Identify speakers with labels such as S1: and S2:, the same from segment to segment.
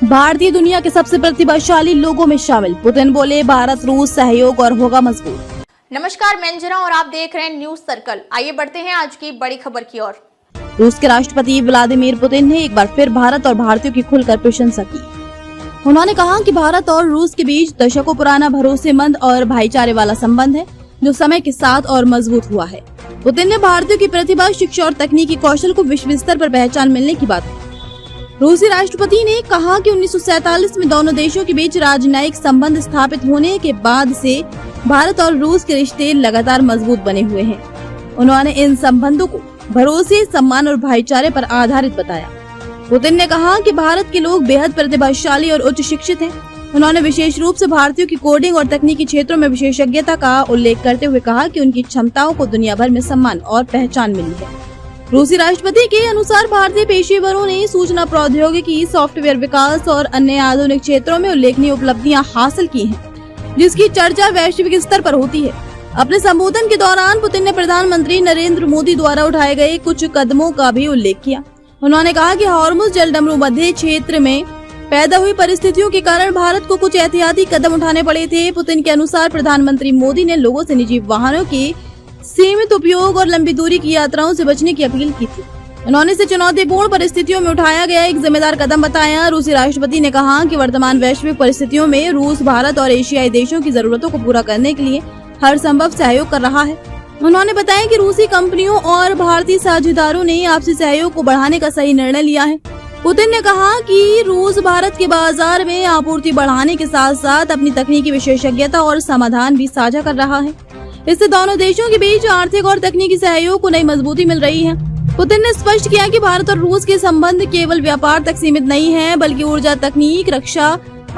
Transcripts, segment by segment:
S1: भारतीय दुनिया के सबसे प्रतिभाशाली लोगों में शामिल। पुतिन बोले भारत रूस सहयोग और होगा मजबूत।
S2: नमस्कार, मैं अंजना और आप देख रहे हैं न्यूज सर्कल। आइए बढ़ते हैं आज की बड़ी खबर की ओर।
S1: रूस के राष्ट्रपति व्लादिमीर पुतिन ने एक बार फिर भारत और भारतीयों की खुलकर प्रशंसा की। उन्होंने कहा कि भारत और रूस के बीच दशकों पुराना भरोसेमंद और भाईचारे वाला संबंध है, जो समय के साथ और मजबूत हुआ है। पुतिन ने भारतीयों की प्रतिभा, शिक्षा और तकनीकी कौशल को विश्व स्तर पर पहचान मिलने की बात की। रूसी राष्ट्रपति ने कहा कि 1947 में दोनों देशों के बीच राजनयिक संबंध स्थापित होने के बाद से भारत और रूस के रिश्ते लगातार मजबूत बने हुए हैं। उन्होंने इन संबंधों को भरोसे, सम्मान और भाईचारे पर आधारित बताया। पुतिन ने कहा कि भारत के लोग बेहद प्रतिभाशाली और उच्च शिक्षित हैं। उन्होंने विशेष रूप से भारतीयों की कोडिंग और तकनीकी क्षेत्रों में विशेषज्ञता का उल्लेख करते हुए कहा कि उनकी क्षमताओं को दुनिया भर में सम्मान और पहचान मिली है। रूसी राष्ट्रपति के अनुसार भारतीय पेशेवरों ने सूचना प्रौद्योगिकी, सॉफ्टवेयर विकास और अन्य आधुनिक क्षेत्रों में उल्लेखनीय उपलब्धियां हासिल की हैं, जिसकी चर्चा वैश्विक स्तर पर होती है। अपने संबोधन के दौरान पुतिन ने प्रधानमंत्री नरेंद्र मोदी द्वारा उठाए गए कुछ कदमों का भी उल्लेख किया। उन्होंने कहा कि हॉर्मुज जलडमरू मध्य क्षेत्र में पैदा हुई परिस्थितियों के कारण भारत को कुछ एहतियाती कदम उठाने पड़े थे। पुतिन के अनुसार प्रधानमंत्री मोदी ने लोगों से निजी वाहनों के सीमित उपयोग और लंबी दूरी की यात्राओं से बचने की अपील की थी। उन्होंने इसे चुनौतीपूर्ण परिस्थितियों में उठाया गया एक जिम्मेदार कदम बताया। रूसी राष्ट्रपति ने कहा कि वर्तमान वैश्विक परिस्थितियों में रूस भारत और एशियाई देशों की जरूरतों को पूरा करने के लिए हर संभव सहयोग कर रहा है। उन्होंने बताया कि रूसी कंपनियों और भारतीय साझेदारों ने आपसी सहयोग को बढ़ाने का सही निर्णय लिया है। पुतिन ने कहा कि रूस भारत के बाजार में आपूर्ति बढ़ाने के साथ साथ अपनी तकनीकी विशेषज्ञता और समाधान भी साझा कर रहा है। इससे दोनों देशों के बीच आर्थिक और तकनीकी सहयोग को नई मजबूती मिल रही है। पुतिन ने स्पष्ट किया कि भारत और रूस के संबंध केवल व्यापार तक सीमित नहीं है, बल्कि ऊर्जा, तकनीक, रक्षा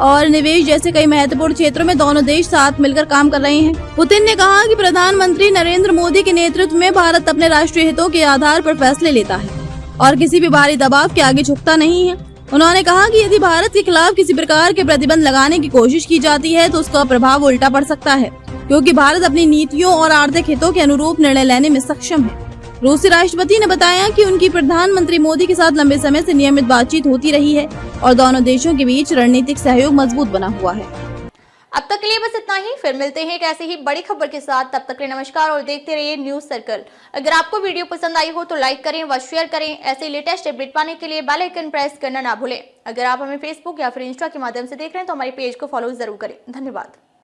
S1: और निवेश जैसे कई महत्वपूर्ण क्षेत्रों में दोनों देश साथ मिलकर काम कर रहे हैं। पुतिन ने कहा कि प्रधानमंत्री नरेंद्र मोदी के नेतृत्व में भारत अपने राष्ट्रीय हितों के आधार पर फैसले लेता है और किसी भी बाहरी दबाव के आगे झुकता नहीं है। उन्होंने कहा कि यदि भारत के खिलाफ किसी प्रकार के प्रतिबंध लगाने की कोशिश की जाती है तो उसका प्रभाव उल्टा पड़ सकता है, क्योंकि भारत अपनी नीतियों और आर्थिक हितों के अनुरूप निर्णय लेने में सक्षम है। रूसी राष्ट्रपति ने बताया कि उनकी प्रधानमंत्री मोदी के साथ लंबे समय से नियमित बातचीत होती रही है और दोनों देशों के बीच रणनीतिक सहयोग मजबूत बना हुआ है।
S2: अब तक के लिए बस इतना ही। फिर मिलते हैं एक ऐसी ही बड़ी खबर के साथ। तब तक के लिए नमस्कार और देखते रहिए न्यूज सर्कल। अगर आपको वीडियो पसंद आई हो तो लाइक करें व शेयर करें। ऐसे लेटेस्ट अपडेट पाने के लिए बेल आइकन प्रेस करना ना भूलें। अगर आप हमें फेसबुक या फिर इंस्टा के माध्यम से देख रहे हैं तो हमारे पेज को फॉलो जरूर करें। धन्यवाद।